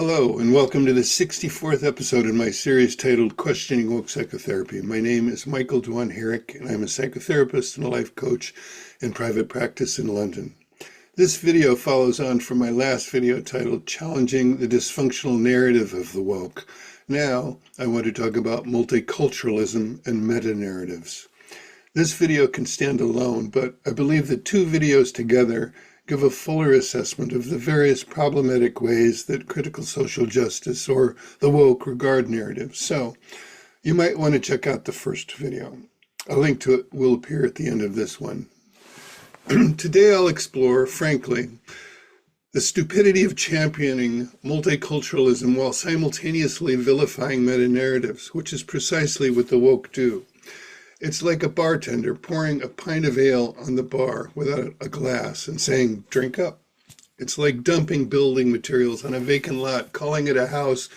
Hello, and welcome to the 64th episode in my series titled Questioning Woke Psychotherapy. My name is Michael Dwan Herrick, and I'm a psychotherapist and a life coach in private practice in London. This video follows on from my last video titled Challenging the Dysfunctional Narrative of the Woke. Now, I want to talk about multiculturalism and meta-narratives. This video can stand alone, but I believe the two videos together give a fuller assessment of the various problematic ways that critical social justice or the woke regard narrative. So, you might want to check out the first video. A link to it will appear at the end of this one. Today I'll explore, frankly, the stupidity of championing multiculturalism while simultaneously vilifying meta-narratives, which is precisely what the woke do. It's like a bartender pouring a pint of ale on the bar without a glass and saying, "Drink up." It's like dumping building materials on a vacant lot, calling it a house,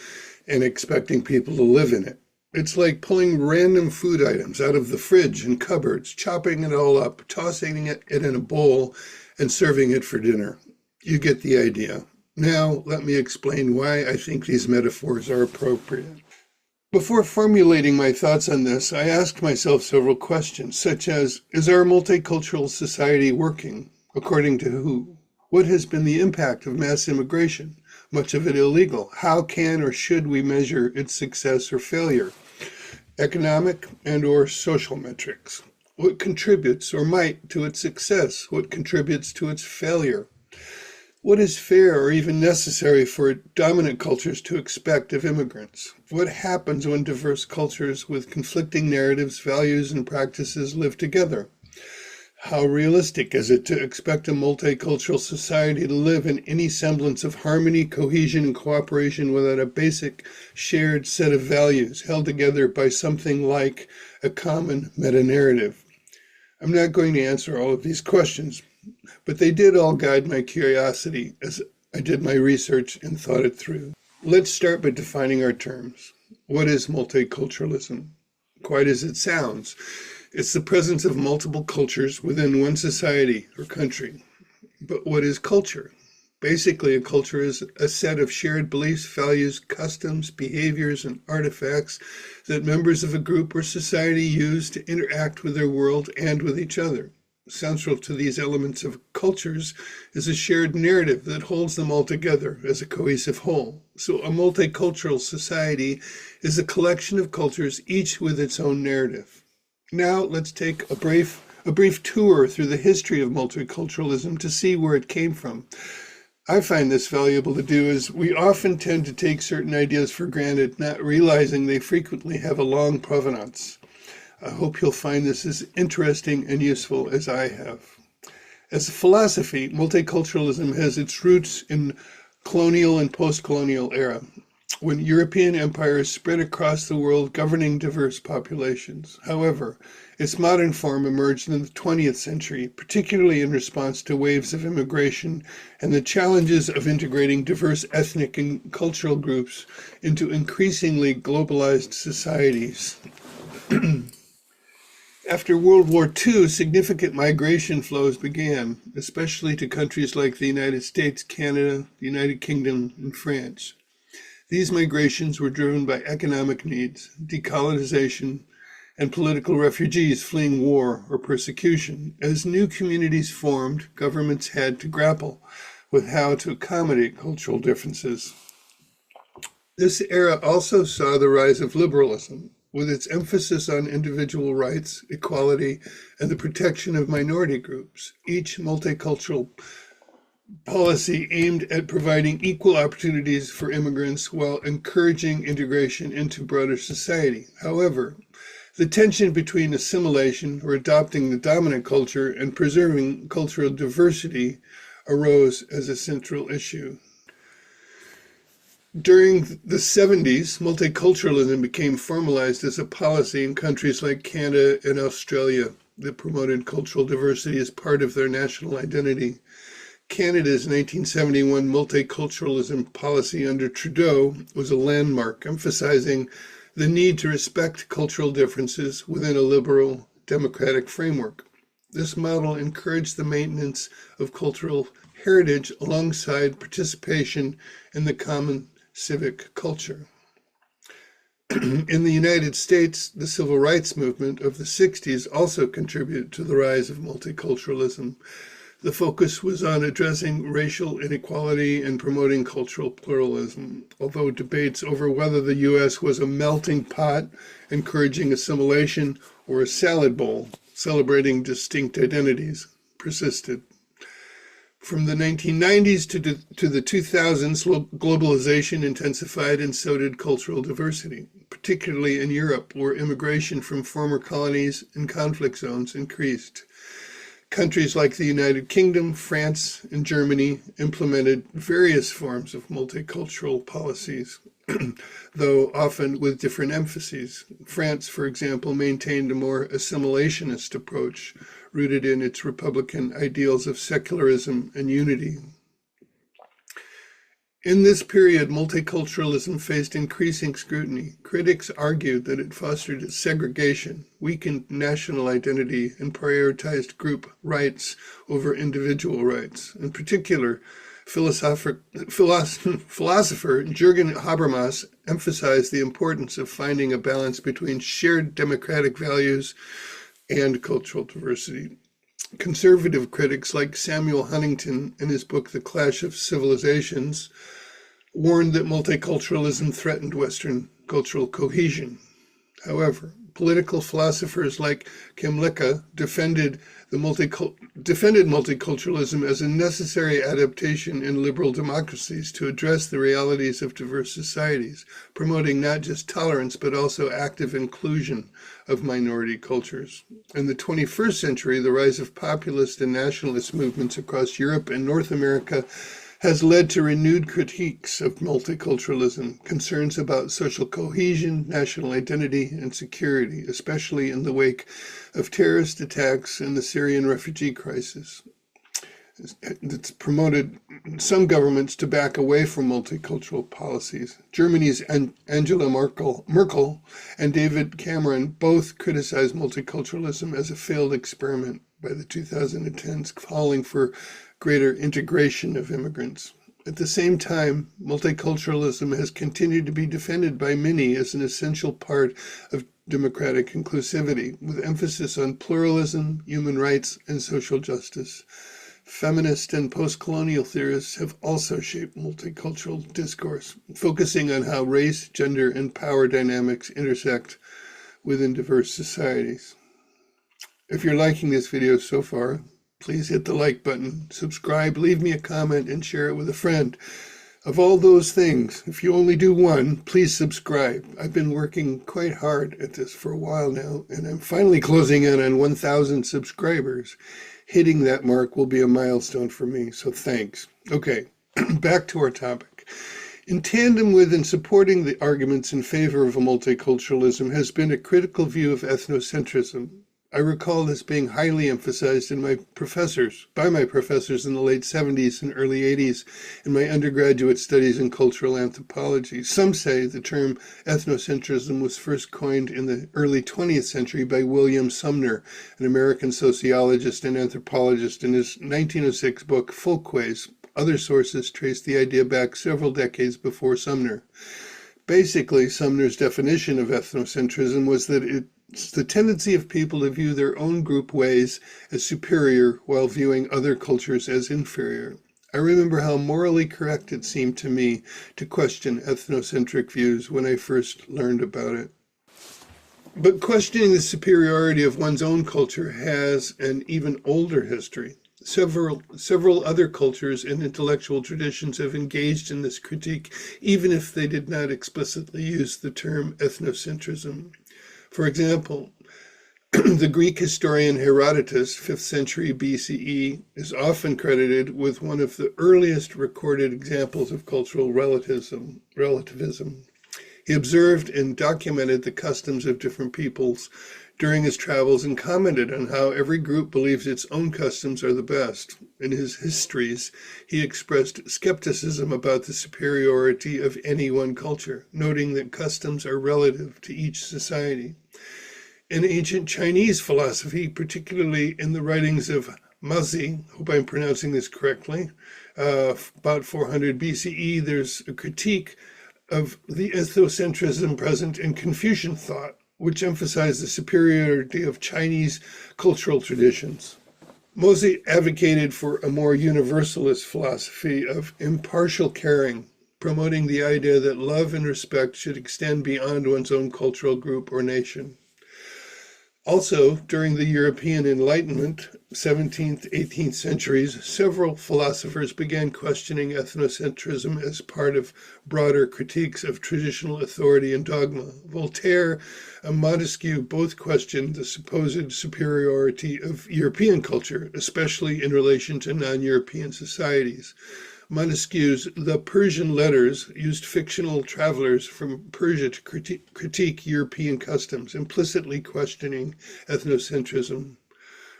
and expecting people to live in it. It's like pulling random food items out of the fridge and cupboards, chopping it all up, tossing it in a bowl, and serving it for dinner. You get the idea. Now, let me explain why I think these metaphors are appropriate. Before formulating my thoughts on this, I asked myself several questions, such as, is our multicultural society working? According to who? What has been the impact of mass immigration? Much of it illegal. How can or should we measure its success or failure? Economic and or social metrics. What contributes or might to its success? What contributes to its failure? What is fair or even necessary for dominant cultures to expect of immigrants? What happens when diverse cultures with conflicting narratives, values, and practices live together? How realistic is it to expect a multicultural society to live in any semblance of harmony, cohesion, and cooperation without a basic shared set of values held together by something like a common meta-narrative? I'm not going to answer all of these questions, but they did all guide my curiosity as I did my research and thought it through. Let's start by defining our terms. What is multiculturalism? Quite as it sounds, it's the presence of multiple cultures within one society or country. But what is culture? Basically, a culture is a set of shared beliefs, values, customs, behaviors, and artifacts that members of a group or society use to interact with their world and with each other. Central to these elements of cultures is a shared narrative that holds them all together as a cohesive whole. So a multicultural society is a collection of cultures, each with its own narrative. Now let's take a brief tour through the history of multiculturalism to see where it came from. I find this valuable to do as we often tend to take certain ideas for granted, not realizing they frequently have a long provenance. I hope you'll find this as interesting and useful as I have. As a philosophy, multiculturalism has its roots in colonial and post-colonial era, when European empires spread across the world governing diverse populations. However, its modern form emerged in the 20th century, particularly in response to waves of immigration and the challenges of integrating diverse ethnic and cultural groups into increasingly globalized societies. After World War II, significant migration flows began, especially to countries like the United States, Canada, the United Kingdom, and France. These migrations were driven by economic needs, decolonization, and political refugees fleeing war or persecution. As new communities formed, governments had to grapple with how to accommodate cultural differences. This era also saw the rise of liberalism, with its emphasis on individual rights, equality, and the protection of minority groups. Each multicultural policy aimed at providing equal opportunities for immigrants while encouraging integration into broader society. However, the tension between assimilation or adopting the dominant culture and preserving cultural diversity arose as a central issue. During the 70s, multiculturalism became formalized as a policy in countries like Canada and Australia that promoted cultural diversity as part of their national identity. Canada's 1971 multiculturalism policy under Trudeau was a landmark, emphasizing the need to respect cultural differences within a liberal, democratic framework. This model encouraged the maintenance of cultural heritage alongside participation in the common civic culture. In the United States, the civil rights movement of the 60s also contributed to the rise of multiculturalism. The focus was on addressing racial inequality and promoting cultural pluralism, although debates over whether the U.S. was a melting pot, encouraging assimilation, or a salad bowl, celebrating distinct identities, persisted. From the 1990s to the 2000s, globalization intensified and so did cultural diversity, particularly in Europe, where immigration from former colonies and conflict zones increased. Countries like the United Kingdom, France, and Germany implemented various forms of multicultural policies, though often with different emphases. France, for example, maintained a more assimilationist approach, rooted in its Republican ideals of secularism and unity. In this period, multiculturalism faced increasing scrutiny. Critics argued that it fostered segregation, weakened national identity, and prioritized group rights over individual rights. In particular, philosopher Jürgen Habermas emphasized the importance of finding a balance between shared democratic values and cultural diversity. Conservative critics like Samuel Huntington, in his book The Clash of Civilizations, warned that multiculturalism threatened Western cultural cohesion. However, political philosophers like Kymlicka defended multiculturalism as a necessary adaptation in liberal democracies to address the realities of diverse societies, promoting not just tolerance but also active inclusion of minority cultures. In the 21st century, the rise of populist and nationalist movements across Europe and North America has led to renewed critiques of multiculturalism, concerns about social cohesion, national identity, and security, especially in the wake of terrorist attacks and the Syrian refugee crisis. It's promoted some governments to back away from multicultural policies. Germany's Angela Merkel and David Cameron both criticized multiculturalism as a failed experiment by the 2010s, calling for greater integration of immigrants. At the same time, multiculturalism has continued to be defended by many as an essential part of democratic inclusivity, with emphasis on pluralism, human rights, and social justice. Feminist and post-colonial theorists have also shaped multicultural discourse, focusing on how race, gender, and power dynamics intersect within diverse societies. If you're liking this video so far, please hit the like button, subscribe, leave me a comment, and share it with a friend. Of all those things, if you only do one, please subscribe. I've been working quite hard at this for a while now, and I'm finally closing in on 1,000 subscribers. Hitting that mark will be a milestone for me, so thanks. Okay, back to our topic. In tandem with and supporting the arguments in favor of multiculturalism has been a critical view of ethnocentrism. I recall this being highly emphasized by my professors in the late 70s and early 80s in my undergraduate studies in cultural anthropology. Some say the term ethnocentrism was first coined in the early 20th century by William Sumner, an American sociologist and anthropologist, in his 1906 book Folkways. Other sources trace the idea back several decades before Sumner. Basically, Sumner's definition of ethnocentrism was that it's the tendency of people to view their own group ways as superior while viewing other cultures as inferior. I remember how morally correct it seemed to me to question ethnocentric views when I first learned about it. But questioning the superiority of one's own culture has an even older history. Several other cultures and intellectual traditions have engaged in this critique, even if they did not explicitly use the term ethnocentrism. For example, the Greek historian Herodotus, 5th century BCE, is often credited with one of the earliest recorded examples of cultural relativism. He observed and documented the customs of different peoples during his travels and commented on how every group believes its own customs are the best. In his histories, he expressed skepticism about the superiority of any one culture, noting that customs are relative to each society. In ancient Chinese philosophy, particularly in the writings of Mazi, hope I'm pronouncing this correctly, about 400 BCE, there's a critique of the ethnocentrism present in Confucian thought, which emphasized the superiority of Chinese cultural traditions. Mozi advocated for a more universalist philosophy of impartial caring, promoting the idea that love and respect should extend beyond one's own cultural group or nation. Also, during the European Enlightenment, 17th, 18th centuries, several philosophers began questioning ethnocentrism as part of broader critiques of traditional authority and dogma. Voltaire and Montesquieu both questioned the supposed superiority of European culture, especially in relation to non-European societies. Montesquieu's The Persian Letters used fictional travelers from Persia to critique European customs, implicitly questioning ethnocentrism.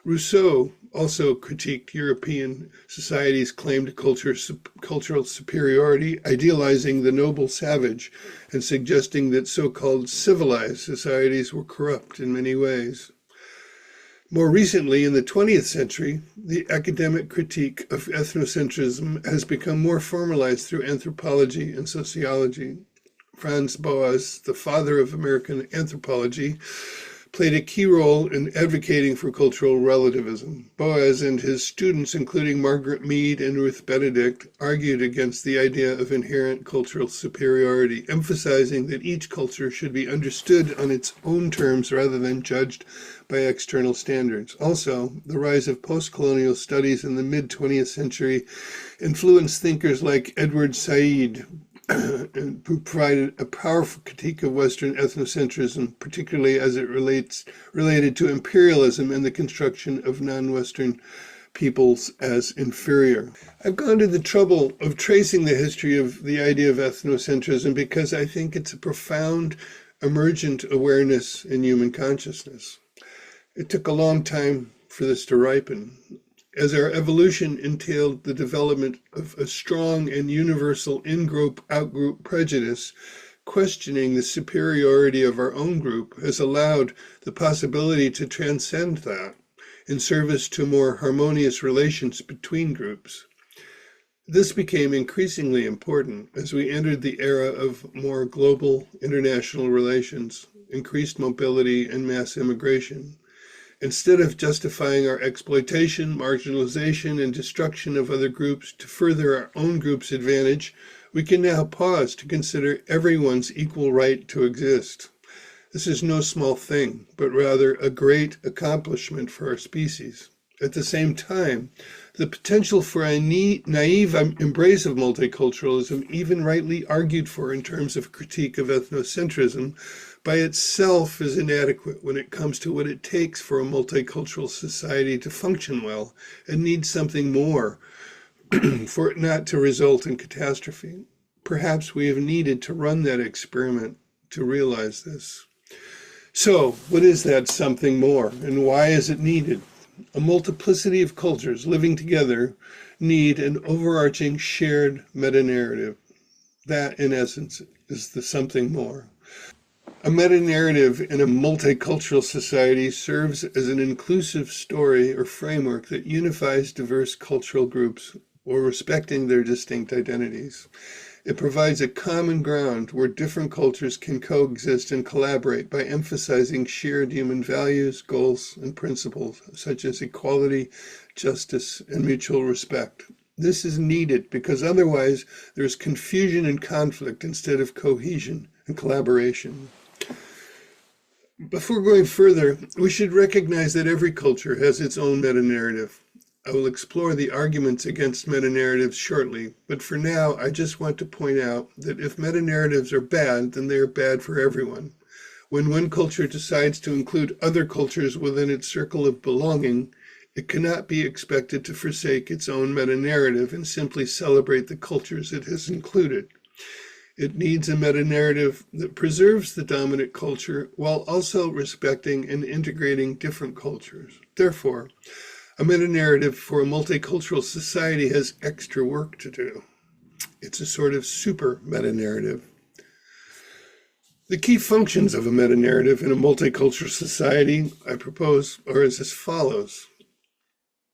Rousseau also critiqued European society's claimed cultural superiority, idealizing the noble savage and suggesting that so-called civilized societies were corrupt in many ways. More recently, in the 20th century, the academic critique of ethnocentrism has become more formalized through anthropology and sociology. Franz Boas, the father of American anthropology, played a key role in advocating for cultural relativism. Boas and his students, including Margaret Mead and Ruth Benedict, argued against the idea of inherent cultural superiority, emphasizing that each culture should be understood on its own terms rather than judged by external standards. Also, the rise of post-colonial studies in the mid-20th century influenced thinkers like Edward Said, who provided a powerful critique of Western ethnocentrism, particularly as it related to imperialism and the construction of non-Western peoples as inferior. I've gone to the trouble of tracing the history of the idea of ethnocentrism because I think it's a profound emergent awareness in human consciousness. It took a long time for this to ripen, as our evolution entailed the development of a strong and universal in-group, out-group prejudice. Questioning the superiority of our own group has allowed the possibility to transcend that in service to more harmonious relations between groups. This became increasingly important as we entered the era of more global international relations, increased mobility, and mass immigration. Instead of justifying our exploitation, marginalization, and destruction of other groups to further our own group's advantage, we can now pause to consider everyone's equal right to exist. This is no small thing, but rather a great accomplishment for our species. At the same time, the potential for a naive embrace of multiculturalism, even rightly argued for in terms of critique of ethnocentrism, by itself is inadequate when it comes to what it takes for a multicultural society to function well and needs something more for it not to result in catastrophe. Perhaps we have needed to run that experiment to realize this. So, what is that something more, and why is it needed? A multiplicity of cultures living together need an overarching shared meta-narrative. That, in essence, is the something more. A meta-narrative in a multicultural society serves as an inclusive story or framework that unifies diverse cultural groups while respecting their distinct identities. It provides a common ground where different cultures can coexist and collaborate by emphasizing shared human values, goals, and principles such as equality, justice, and mutual respect. This is needed because otherwise there's confusion and conflict instead of cohesion and collaboration. Before going further, we should recognize that every culture has its own meta-narrative. I will explore the arguments against meta-narratives shortly, but for now, I just want to point out that if meta-narratives are bad, then they are bad for everyone. When one culture decides to include other cultures within its circle of belonging, it cannot be expected to forsake its own meta-narrative and simply celebrate the cultures it has included. It needs a meta-narrative that preserves the dominant culture while also respecting and integrating different cultures. Therefore, a meta-narrative for a multicultural society has extra work to do. It's a sort of super meta-narrative. The key functions of a meta-narrative in a multicultural society, I propose, are as follows.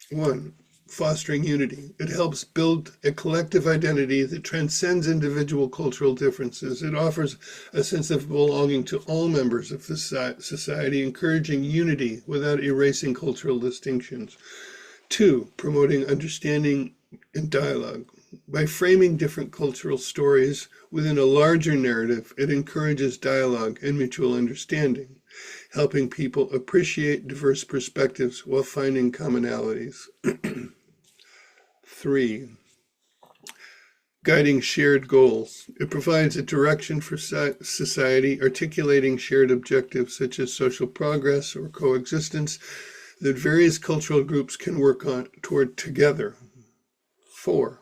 1. fostering unity. It helps build a collective identity that transcends individual cultural differences. It offers a sense of belonging to all members of the society, encouraging unity without erasing cultural distinctions. 2, promoting understanding and dialogue. By framing different cultural stories within a larger narrative, it encourages dialogue and mutual understanding, helping people appreciate diverse perspectives while finding commonalities. 3, guiding shared goals. It provides a direction for society, articulating shared objectives such as social progress or coexistence that various cultural groups can work on toward together. 4,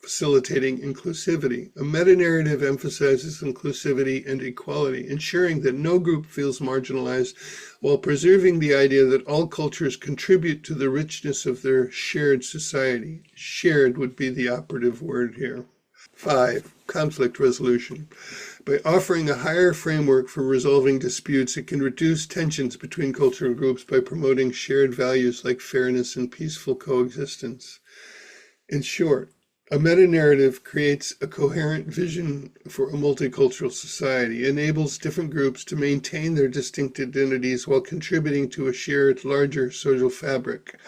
facilitating inclusivity. A meta-narrative emphasizes inclusivity and equality, ensuring that no group feels marginalized while preserving the idea that all cultures contribute to the richness of their shared society. Shared would be the operative word here. 5, conflict resolution. By offering a higher framework for resolving disputes, it can reduce tensions between cultural groups by promoting shared values like fairness and peaceful coexistence. In short, a meta-narrative creates a coherent vision for a multicultural society, enables different groups to maintain their distinct identities while contributing to a shared, larger social fabric.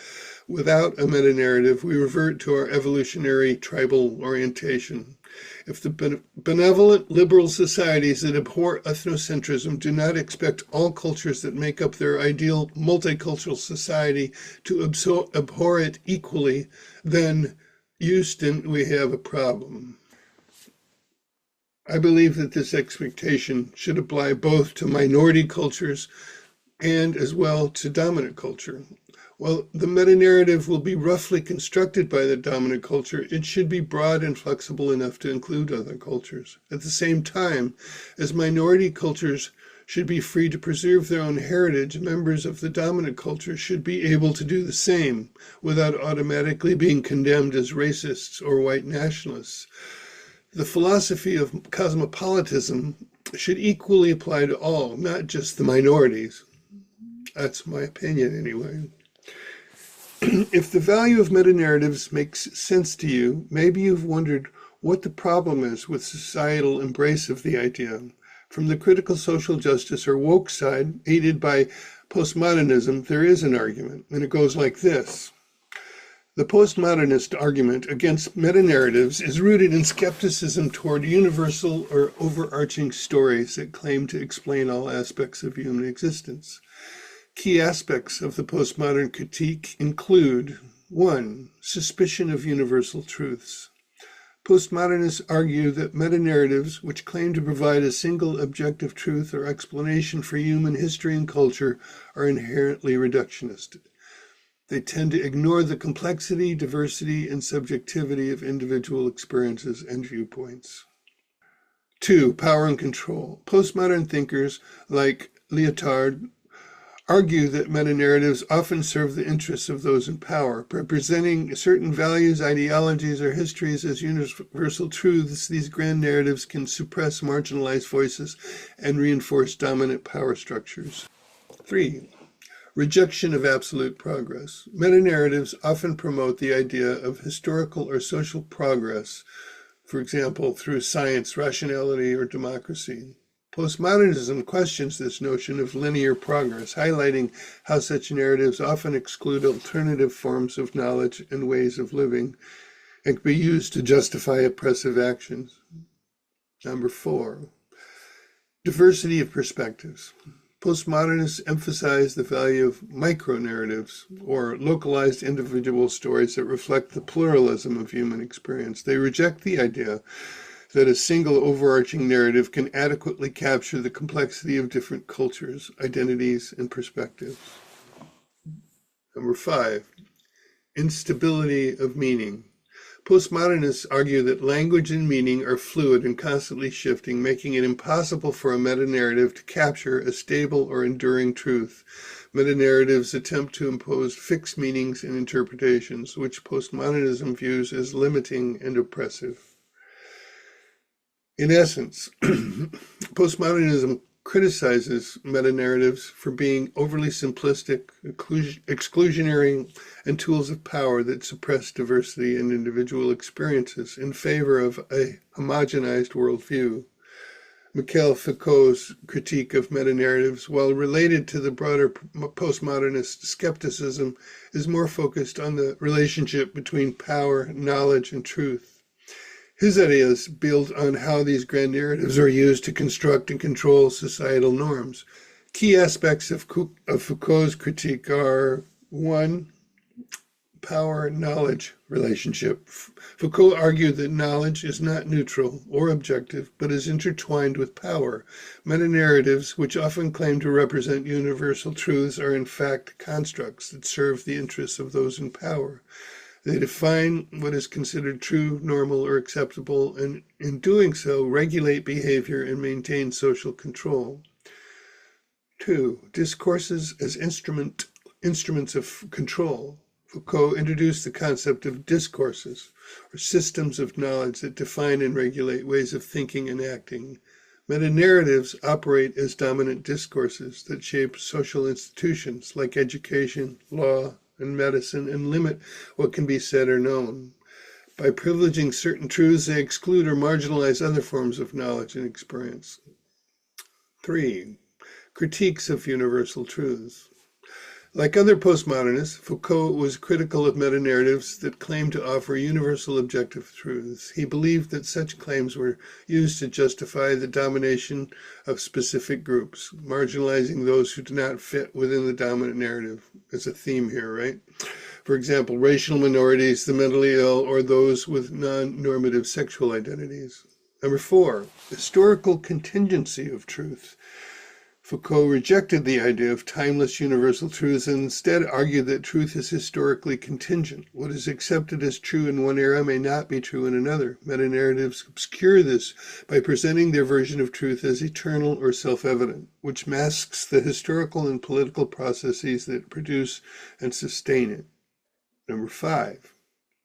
Without a meta-narrative, we revert to our evolutionary tribal orientation. If the benevolent liberal societies that abhor ethnocentrism do not expect all cultures that make up their ideal multicultural society to abhor it equally, then Houston, we have a problem. I believe that this expectation should apply both to minority cultures and as well to dominant culture. While the meta-narrative will be roughly constructed by the dominant culture, it should be broad and flexible enough to include other cultures. At the same time, as minority cultures should be free to preserve their own heritage, members of the dominant culture should be able to do the same without automatically being condemned as racists or white nationalists. The philosophy of cosmopolitanism should equally apply to all, not just the minorities. That's my opinion anyway. If the value of meta-narratives makes sense to you, maybe you've wondered what the problem is with societal embrace of the idea. From the critical social justice or woke side, aided by postmodernism, there is an argument, and it goes like this. The postmodernist argument against meta-narratives is rooted in skepticism toward universal or overarching stories that claim to explain all aspects of human existence. Key aspects of the postmodern critique include 1. Suspicion of universal truths. Postmodernists argue that meta-narratives, which claim to provide a single objective truth or explanation for human history and culture, are inherently reductionist. They tend to ignore the complexity, diversity, and subjectivity of individual experiences and viewpoints. 2. Power and control. Postmodern thinkers like Lyotard argue that meta-narratives often serve the interests of those in power. By presenting certain values, ideologies, or histories as universal truths, these grand narratives can suppress marginalized voices and reinforce dominant power structures. 3. Rejection of absolute progress. Meta-narratives often promote the idea of historical or social progress, for example, through science, rationality, or democracy. Postmodernism questions this notion of linear progress, highlighting how such narratives often exclude alternative forms of knowledge and ways of living and can be used to justify oppressive actions. 4. Diversity of perspectives. Postmodernists emphasize the value of micro-narratives, or localized individual stories that reflect the pluralism of human experience. They reject the idea that a single overarching narrative can adequately capture the complexity of different cultures, identities, and perspectives. 5. Instability of meaning. Postmodernists argue that language and meaning are fluid and constantly shifting, making it impossible for a meta-narrative to capture a stable or enduring truth. Meta-narratives attempt to impose fixed meanings and interpretations, which postmodernism views as limiting and oppressive. In essence, postmodernism criticizes meta-narratives for being overly simplistic, exclusionary, and tools of power that suppress diversity and individual experiences in favor of a homogenized worldview. Michel Foucault's critique of meta-narratives, while related to the broader postmodernist skepticism, is more focused on the relationship between power, knowledge, and truth. His ideas build on how these grand narratives are used to construct and control societal norms. Key aspects of Foucault's critique are: 1, power-knowledge relationship. Foucault argued that knowledge is not neutral or objective, but is intertwined with power. Meta-narratives, which often claim to represent universal truths, are in fact constructs that serve the interests of those in power. They define what is considered true, normal, or acceptable, and in doing so, regulate behavior and maintain social control. 2, discourses as instruments of control. Foucault introduced the concept of discourses, or systems of knowledge that define and regulate ways of thinking and acting. Meta-narratives operate as dominant discourses that shape social institutions like education, law, and medicine, and limit what can be said or known. By privileging certain truths, they exclude or marginalize other forms of knowledge and experience. 3, critiques of universal truths. Like other postmodernists, Foucault was critical of meta-narratives that claimed to offer universal objective truths. He believed that such claims were used to justify the domination of specific groups, marginalizing those who do not fit within the dominant narrative. There's a theme here, right? For example, racial minorities, the mentally ill, or those with non-normative sexual identities. 4, historical contingency of truth. Foucault rejected the idea of timeless universal truths and instead argued that truth is historically contingent. What is accepted as true in one era may not be true in another. Meta-narratives obscure this by presenting their version of truth as eternal or self-evident, which masks the historical and political processes that produce and sustain it. 5,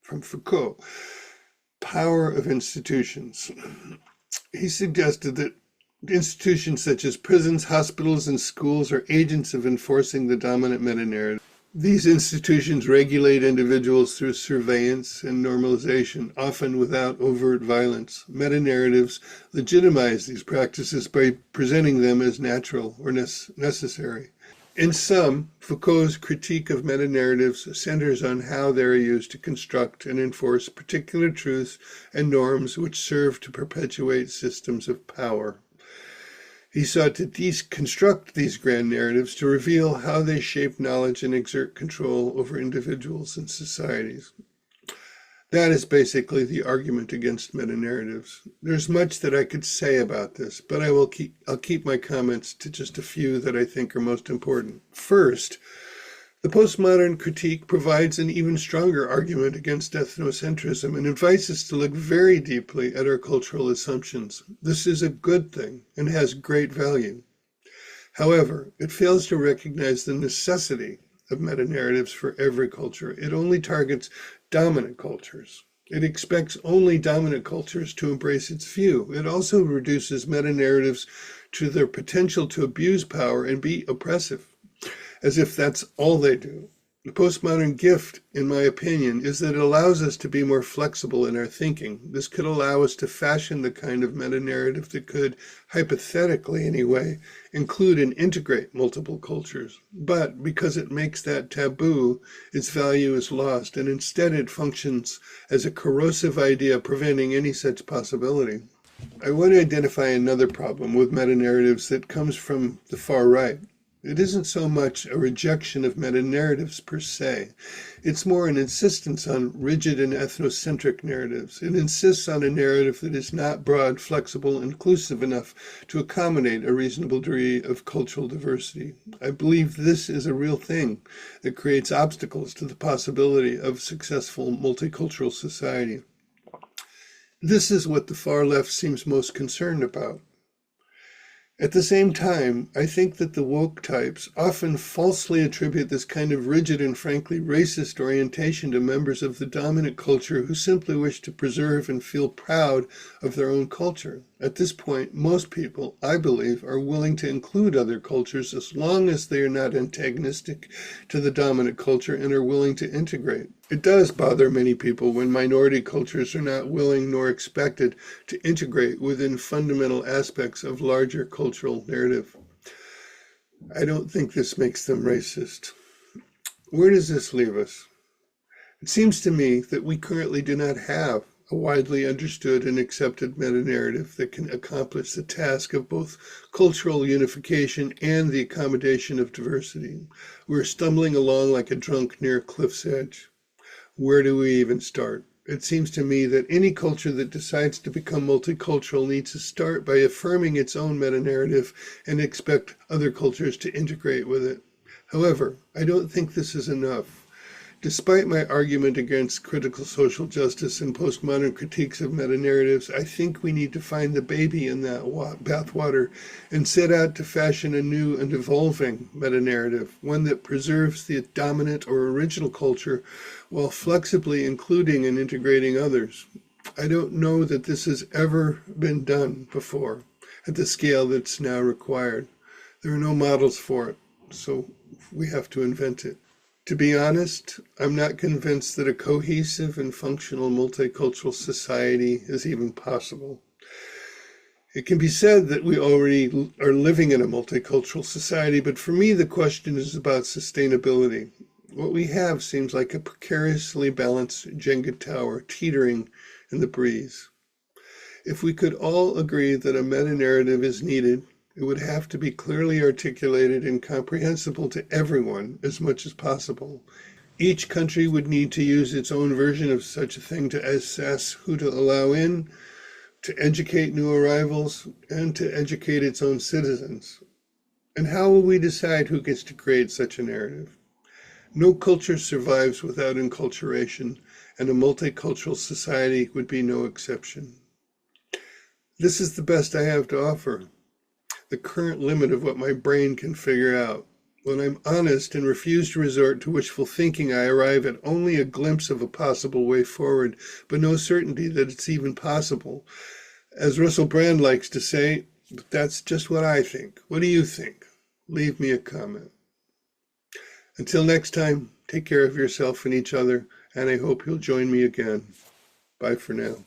from Foucault, power of institutions. He suggested that institutions such as prisons, hospitals, and schools are agents of enforcing the dominant meta-narrative. These institutions regulate individuals through surveillance and normalization, often without overt violence. Meta-narratives legitimize these practices by presenting them as natural or necessary. In sum, Foucault's critique of meta-narratives centers on how they are used to construct and enforce particular truths and norms which serve to perpetuate systems of power. He sought to deconstruct these grand narratives to reveal how they shape knowledge and exert control over individuals and societies. That is basically the argument against meta-narratives. There's much that I could say about this, but I'll keep my comments to just a few that I think are most important. First, the postmodern critique provides an even stronger argument against ethnocentrism and invites us to look very deeply at our cultural assumptions. This is a good thing and has great value. However, it fails to recognize the necessity of meta-narratives for every culture. It only targets dominant cultures. It expects only dominant cultures to embrace its view. It also reduces meta-narratives to their potential to abuse power and be oppressive, as if that's all they do. The postmodern gift, in my opinion, is that it allows us to be more flexible in our thinking. This could allow us to fashion the kind of meta-narrative that could, hypothetically anyway, include and integrate multiple cultures. But because it makes that taboo, its value is lost, and instead it functions as a corrosive idea preventing any such possibility. I want to identify another problem with meta-narratives that comes from the far right. It isn't so much a rejection of meta-narratives per se. It's more an insistence on rigid and ethnocentric narratives. It insists on a narrative that is not broad, flexible, inclusive enough to accommodate a reasonable degree of cultural diversity. I believe this is a real thing that creates obstacles to the possibility of successful multicultural society. This is what the far left seems most concerned about. At the same time, I think that the woke types often falsely attribute this kind of rigid and frankly racist orientation to members of the dominant culture who simply wish to preserve and feel proud of their own culture. At this point, most people, I believe, are willing to include other cultures as long as they are not antagonistic to the dominant culture and are willing to integrate. It does bother many people when minority cultures are not willing nor expected to integrate within fundamental aspects of larger cultural narrative. I don't think this makes them racist. Where does this leave us? It seems to me that we currently do not have a widely understood and accepted meta-narrative that can accomplish the task of both cultural unification and the accommodation of diversity. We're stumbling along like a drunk near a cliff's edge. Where do we even start? It seems to me that any culture that decides to become multicultural needs to start by affirming its own meta-narrative and expect other cultures to integrate with it. However, I don't think this is enough. Despite my argument against critical social justice and postmodern critiques of meta-narratives, I think we need to find the baby in that bathwater and set out to fashion a new and evolving meta-narrative, one that preserves the dominant or original culture while flexibly including and integrating others. I don't know that this has ever been done before at the scale that's now required. There are no models for it, so we have to invent it. To be honest, I'm not convinced that a cohesive and functional multicultural society is even possible. It can be said that we already are living in a multicultural society, but for me the question is about sustainability. What we have seems like a precariously balanced Jenga tower teetering in the breeze. If we could all agree that a meta-narrative is needed, it would have to be clearly articulated and comprehensible to everyone as much as possible. Each country would need to use its own version of such a thing to assess who to allow in, to educate new arrivals, and to educate its own citizens. And how will we decide who gets to create such a narrative? No culture survives without enculturation, and a multicultural society would be no exception. This is the best I have to offer. The current limit of what my brain can figure out. When I'm honest and refuse to resort to wishful thinking, I arrive at only a glimpse of a possible way forward, but no certainty that it's even possible. As Russell Brand likes to say, that's just what I think. What do you think? Leave me a comment. Until next time, take care of yourself and each other, and I hope you'll join me again. Bye for now.